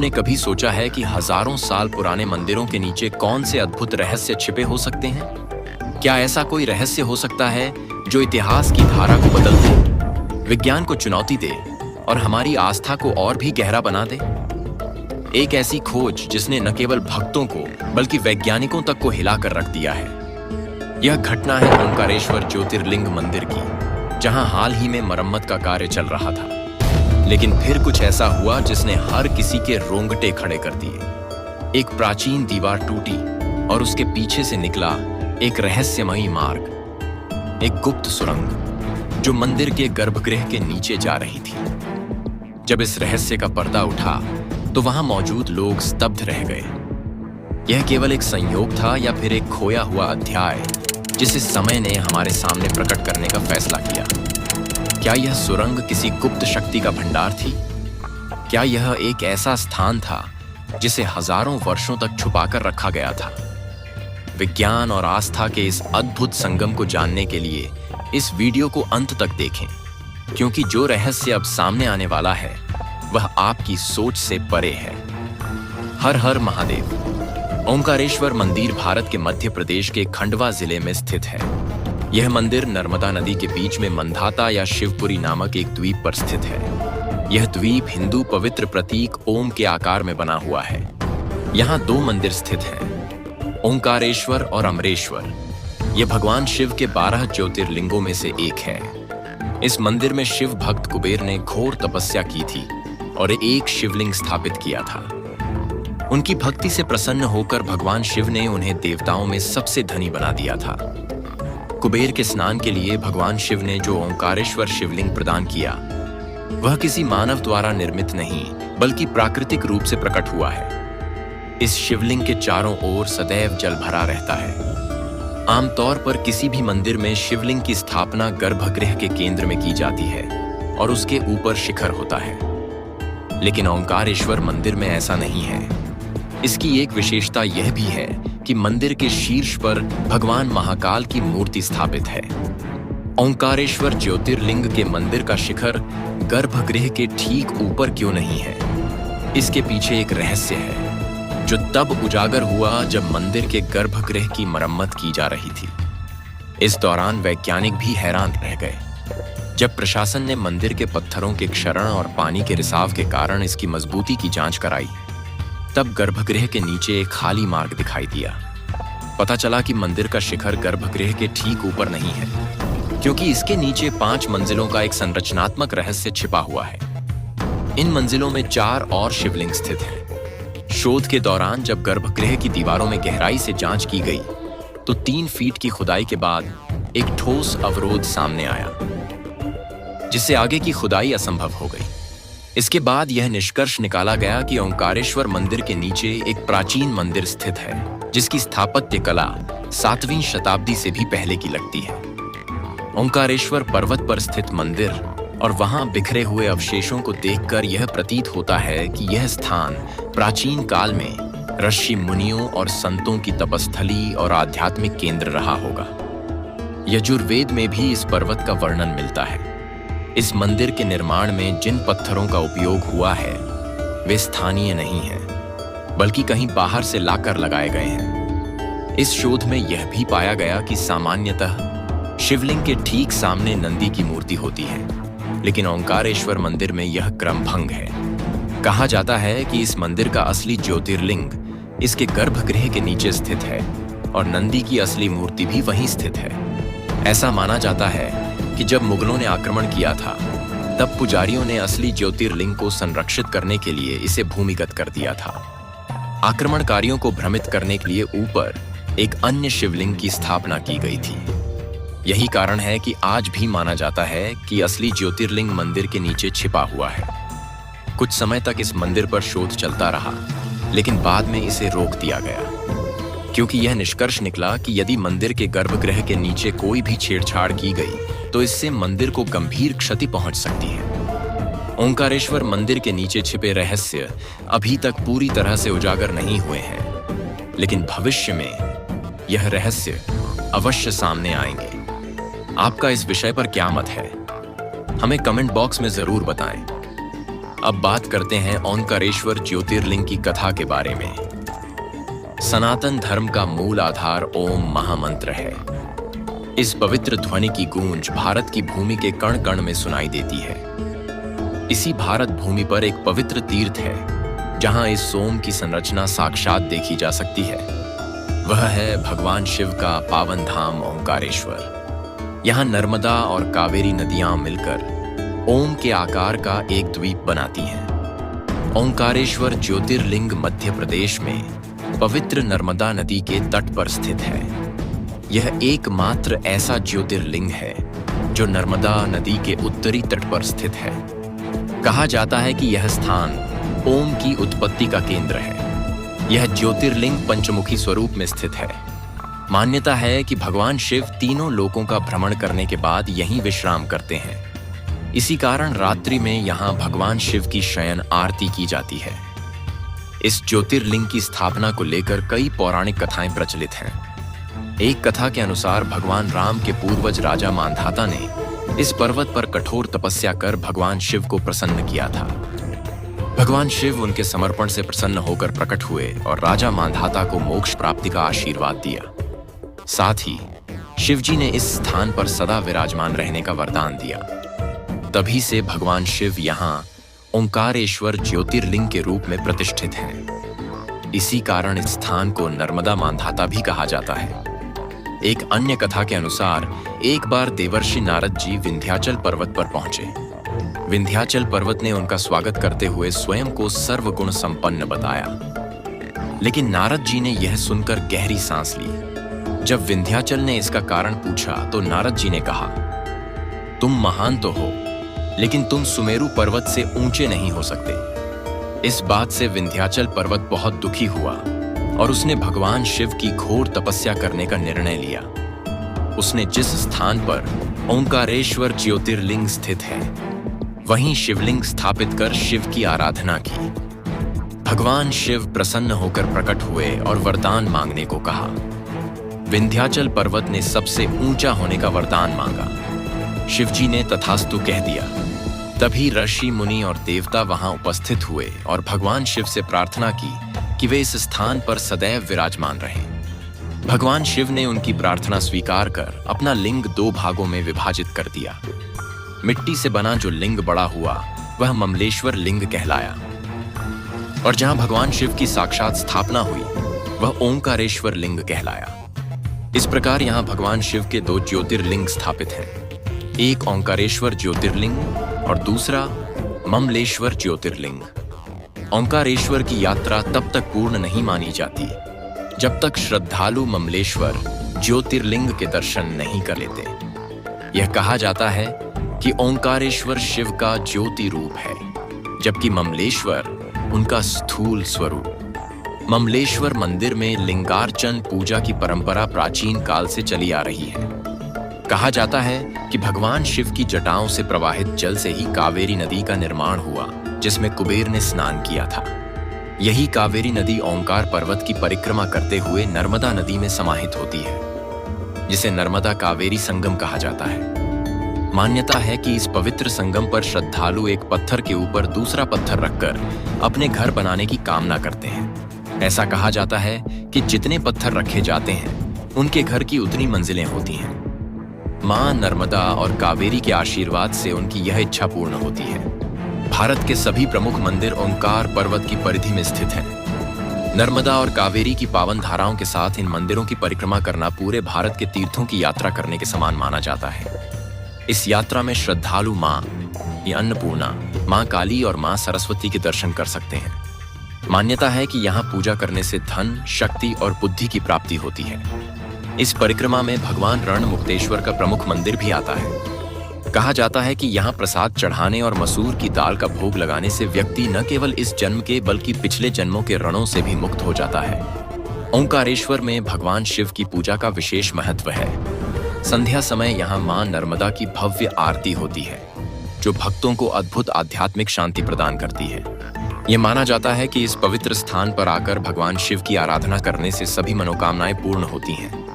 आपने कभी सोचा है कि हजारों साल पुराने मंदिरों के नीचे कौन से अद्भुत रहस्य छिपे हो सकते हैं? क्या ऐसा कोई रहस्य हो सकता है जो इतिहास की धारा को बदल दे, विज्ञान को चुनौती दे और हमारी आस्था को और भी गहरा बना दे? एक ऐसी खोज जिसने न केवल भक्तों को बल्कि वैज्ञानिकों तक को हिलाकर रख दिया है। यह घटना है ओंकारेश्वर ज्योतिर्लिंग मंदिर की, जहां हाल ही में मरम्मत का कार्य चल रहा था। लेकिन फिर कुछ ऐसा हुआ जिसने हर किसी के रोंगटे खड़े कर दिए। एक प्राचीन दीवार टूटी और उसके पीछे से निकला एक रहस्यमयी मार्ग, एक गुप्त सुरंग जो मंदिर के गर्भगृह के नीचे जा रही थी। जब इस रहस्य का पर्दा उठा तो वहां मौजूद लोग स्तब्ध रह गए। यह केवल एक संयोग था या फिर एक खोया हुआ अध्याय जिसे समय ने हमारे सामने प्रकट करने का फैसला किया? क्या यह सुरंग किसी गुप्त शक्ति का भंडार थी? क्या यह एक ऐसा स्थान था जिसे हजारों वर्षों तक छुपाकर रखा गया था? विज्ञान और आस्था के इस अद्भुत संगम को जानने के लिए इस वीडियो को अंत तक देखें, क्योंकि जो रहस्य अब सामने आने वाला है वह आपकी सोच से परे है। हर हर महादेव। ओंकारेश्वर मंदिर भारत के मध्य प्रदेश के खंडवा जिले में स्थित है। यह मंदिर नर्मदा नदी के बीच में मंधाता या शिवपुरी नामक एक द्वीप पर स्थित है। यह द्वीप हिंदू पवित्र प्रतीक ओम के आकार में बना हुआ है। यहाँ दो मंदिर स्थित हैं, ओंकारेश्वर और अमरेश्वर। यह भगवान शिव के 12 ज्योतिर्लिंगों में से एक है। इस मंदिर में शिव भक्त कुबेर ने घोर तपस्या की थी और एक शिवलिंग स्थापित किया था। उनकी भक्ति से प्रसन्न होकर भगवान शिव ने उन्हें देवताओं में सबसे धनी बना दिया था। कुबेर के स्नान के लिए भगवान शिव ने जो ओंकारेश्वर शिवलिंग प्रदान किया वह किसी मानव द्वारा निर्मित नहीं बल्कि प्राकृतिक रूप से प्रकट हुआ है। इस शिवलिंग के चारों ओर सदैव जल भरा रहता है। आमतौर पर किसी भी मंदिर में शिवलिंग की स्थापना गर्भगृह के केंद्र में की जाती है और उसके ऊपर शिखर होता है। लेकिन ओंकारेश्वर मंदिर में ऐसा नहीं है। इसकी एक विशेषता यह भी है कि मंदिर के शीर्ष पर भगवान महाकाल की मूर्ति स्थापित है। ओंकारेश्वर ज्योतिर्लिंग के मंदिर का शिखर गर्भगृह के ठीक ऊपर क्यों नहीं है? इसके पीछे एक रहस्य है जो तब उजागर हुआ जब मंदिर के गर्भगृह की मरम्मत की जा रही थी। इस दौरान वैज्ञानिक भी हैरान रह गए। जब प्रशासन ने मंदिर के पत्थरों के क्षरण और पानी के रिसाव के कारण इसकी मजबूती की जांच कराई, तब गर्भगृह के नीचे एक खाली मार्ग दिखाई दिया। पता चला कि मंदिर का शिखर गर्भगृह के ठीक ऊपर नहीं है, क्योंकि इसके नीचे 5 मंजिलों का एक संरचनात्मक रहस्य छिपा हुआ है। इन मंजिलों में 4 और शिवलिंग स्थित हैं। शोध के दौरान जब गर्भगृह की दीवारों में गहराई से जांच की गई तो 3 फीट की खुदाई के बाद एक ठोस अवरोध सामने आया, जिससे आगे की खुदाई असंभव हो गई। इसके बाद यह निष्कर्ष निकाला गया कि ओंकारेश्वर मंदिर के नीचे एक प्राचीन मंदिर स्थित है, जिसकी स्थापत्य कला 7वीं शताब्दी से भी पहले की लगती है। ओंकारेश्वर पर्वत पर स्थित मंदिर और वहां बिखरे हुए अवशेषों को देखकर यह प्रतीत होता है कि यह स्थान प्राचीन काल में ऋषि मुनियों और संतों की तपस्थली और आध्यात्मिक केंद्र रहा होगा। यजुर्वेद में भी इस पर्वत का वर्णन मिलता है। इस मंदिर के निर्माण में जिन पत्थरों का उपयोग हुआ है वे स्थानीय नहीं हैं, बल्कि कहीं बाहर से लाकर लगाए गए हैं। इस शोध में यह भी पाया गया कि सामान्यतः शिवलिंग के ठीक सामने नंदी की मूर्ति होती है, लेकिन ओंकारेश्वर मंदिर में यह क्रम भंग है। कहा जाता है कि इस मंदिर का असली ज्योतिर्लिंग इसके गर्भगृह के नीचे स्थित है और नंदी की असली मूर्ति भी वहीं स्थित है। ऐसा माना जाता है कि जब मुगलों ने आक्रमण किया था तब पुजारियों ने असली ज्योतिर्लिंग को संरक्षित करने के लिए इसे भूमिगत कर दिया था। आक्रमणकारियों को भ्रमित करने के लिए ऊपर एक अन्य शिवलिंग की स्थापना की गई थी। यही कारण है कि आज भी माना जाता है कि असली ज्योतिर्लिंग मंदिर के नीचे छिपा हुआ है। कुछ समय तक इस मंदिर पर शोध चलता रहा, लेकिन बाद में इसे रोक दिया गया, क्योंकि यह निष्कर्ष निकला कि यदि मंदिर के गर्भगृह के नीचे कोई भी छेड़छाड़ की गई तो इससे मंदिर को गंभीर क्षति पहुंच सकती है। ओंकारेश्वर मंदिर के नीचे छिपे रहस्य अभी तक पूरी तरह से उजागर नहीं हुए हैं, लेकिन भविष्य में यह रहस्य अवश्य सामने आएंगे। आपका इस विषय पर क्या मत है? हमें कमेंट बॉक्स में जरूर बताएं। अब बात करते हैं ओंकारेश्वर ज्योतिर्लिंग की कथा के बारे में। सनातन धर्म का मूल आधार ओम महामंत्र है। इस पवित्र ध्वनि की गूंज भारत की भूमि के कण कण में सुनाई देती है। इसी भारत भूमि पर एक पवित्र तीर्थ है जहां इस सोम की संरचना साक्षात देखी जा सकती है। वह है भगवान शिव का पावन धाम ओंकारेश्वर। यहाँ नर्मदा और कावेरी नदियां मिलकर ओम के आकार का एक द्वीप बनाती हैं। ओंकारेश्वर ज्योतिर्लिंग मध्य प्रदेश में पवित्र नर्मदा नदी के तट पर स्थित है। यह एकमात्र ऐसा ज्योतिर्लिंग है जो नर्मदा नदी के उत्तरी तट पर स्थित है। कहा जाता है कि यह स्थान ओम की उत्पत्ति का केंद्र है। यह ज्योतिर्लिंग पंचमुखी स्वरूप में स्थित है। मान्यता है कि भगवान शिव तीनों लोकों का भ्रमण करने के बाद यहीं विश्राम करते हैं। इसी कारण रात्रि में यहाँ भगवान शिव की शयन आरती की जाती है। इस ज्योतिर्लिंग की स्थापना को लेकर कई पौराणिक कथाएं प्रचलित हैं। एक कथा के अनुसार भगवान राम के पूर्वज राजा मांधाता ने इस पर्वत पर कठोर तपस्या कर भगवान शिव को प्रसन्न किया था। भगवान शिव उनके समर्पण से प्रसन्न होकर प्रकट हुए और राजा मांधाता को मोक्ष प्राप्ति का आशीर्वाद दिया। साथ ही शिवजी ने इस स्थान पर सदा विराजमान रहने का वरदान दिया। तभी से भगवान शिव यहाँ ओंकारेश्वर ज्योतिर्लिंग के रूप में प्रतिष्ठित हैं। इसी कारण इस स्थान को नर्मदा मांधाता भी कहा जाता है। एक अन्य कथा के अनुसार एक बार देवर्षि नारद जी विंध्याचल पर्वत पर पहुंचे। विंध्याचल पर्वत ने उनका स्वागत करते हुए स्वयं को सर्वगुण संपन्न बताया। लेकिन नारद जी ने यह सुनकर गहरी सांस ली। जब विंध्याचल ने इसका कारण पूछा तो नारद जी ने कहा, तुम महान तो हो, लेकिन तुम सुमेरु पर्वत से ऊंचे नहीं हो सकते। इस बात से विंध्याचल पर्वत बहुत दुखी हुआ और उसने भगवान शिव की घोर तपस्या करने का निर्णय लिया। उसने जिस स्थान पर ओंकारेश्वर ज्योतिर्लिंग स्थित है, वहीं शिवलिंग स्थापित कर शिव की आराधना की। भगवान शिव प्रसन्न होकर प्रकट हुए और वरदान मांगने को कहा। विंध्याचल पर्वत ने सबसे ऊंचा होने का वरदान मांगा। शिवजी ने तथास्तु कह दिया। तभी ऋषि मुनि और देवता वहां उपस्थित हुए और भगवान शिव से प्रार्थना की कि वे इस स्थान पर सदैव विराजमान रहें। भगवान शिव ने उनकी प्रार्थना स्वीकार कर अपना लिंग 2 भागों में विभाजित कर दिया। मिट्टी से बना जो लिंग बड़ा हुआ वह ममलेश्वर लिंग कहलाया, और जहां भगवान शिव की साक्षात स्थापना हुई वह ओंकारेश्वर लिंग कहलाया। इस प्रकार यहाँ भगवान शिव के 2 ज्योतिर्लिंग स्थापित हैं। एक ओंकारेश्वर ज्योतिर्लिंग और दूसरा ममलेश्वर ज्योतिर्लिंग। ओंकारेश्वर की यात्रा तब तक पूर्ण नहीं मानी जाती जब तक श्रद्धालु ममलेश्वर ज्योतिर्लिंग के दर्शन नहीं कर लेते। यह कहा जाता है कि ओंकारेश्वर शिव का ज्योति रूप है, जबकि ममलेश्वर उनका स्थूल स्वरूप। ममलेश्वर मंदिर में लिंगार्चन पूजा की परंपरा प्राचीन काल से चली आ रही है। कहा जाता है कि भगवान शिव की जटाओं से प्रवाहित जल से ही कावेरी नदी का निर्माण हुआ, जिसमें कुबेर ने स्नान किया था। यही कावेरी नदी ओंकार पर्वत की परिक्रमा करते हुए नर्मदा नदी में समाहित होती है, जिसे नर्मदा कावेरी संगम कहा जाता है। मान्यता है कि इस पवित्र संगम पर श्रद्धालु एक पत्थर के ऊपर दूसरा पत्थर रखकर अपने घर बनाने की कामना करते हैं। ऐसा कहा जाता है कि जितने पत्थर रखे जाते हैं उनके घर की उतनी मंजिलें होती हैं। मां नर्मदा और कावेरी के आशीर्वाद से उनकी यह इच्छा पूर्ण होती है। भारत के सभी प्रमुख मंदिर ओंकार पर्वत की परिधि में स्थित हैं। नर्मदा और कावेरी की पावन धाराओं के साथ इन मंदिरों की परिक्रमा करना पूरे भारत के तीर्थों की यात्रा करने के समान माना जाता है। इस यात्रा में श्रद्धालु मां अन्नपूर्णा, मां काली और मां सरस्वती के दर्शन कर सकते हैं। मान्यता है कि यहाँ पूजा करने से धन, शक्ति और बुद्धि की प्राप्ति होती है। इस परिक्रमा में भगवान रणमुक्तेश्वर का प्रमुख मंदिर भी आता है। कहा जाता है कि यहाँ प्रसाद चढ़ाने और मसूर की दाल का भोग लगाने से व्यक्ति न केवल इस जन्म के बल्कि पिछले जन्मों के रणों से भी मुक्त हो जाता है। ओंकारेश्वर में भगवान शिव की पूजा का विशेष महत्व है। संध्या समय यहाँ मां नर्मदा की भव्य आरती होती है, जो भक्तों को अद्भुत आध्यात्मिक शांति प्रदान करती है। ये माना जाता है कि इस पवित्र स्थान पर आकर भगवान शिव की आराधना करने से सभी मनोकामनाएं पूर्ण होती हैं।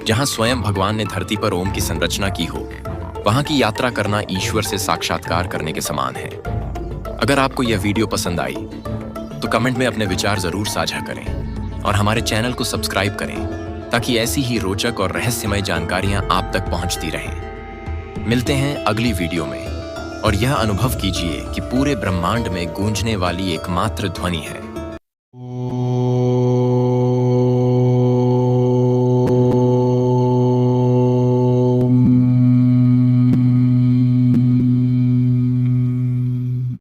जहां स्वयं भगवान ने धरती पर ओम की संरचना की हो, वहां की यात्रा करना ईश्वर से साक्षात्कार करने के समान है। अगर आपको यह वीडियो पसंद आई तो कमेंट में अपने विचार जरूर साझा करें और हमारे चैनल को सब्सक्राइब करें ताकि ऐसी ही रोचक और रहस्यमय जानकारियां आप तक पहुंचती रहें। मिलते हैं अगली वीडियो में और यह अनुभव कीजिए कि पूरे ब्रह्मांड में गूंजने वाली एकमात्र ध्वनि है।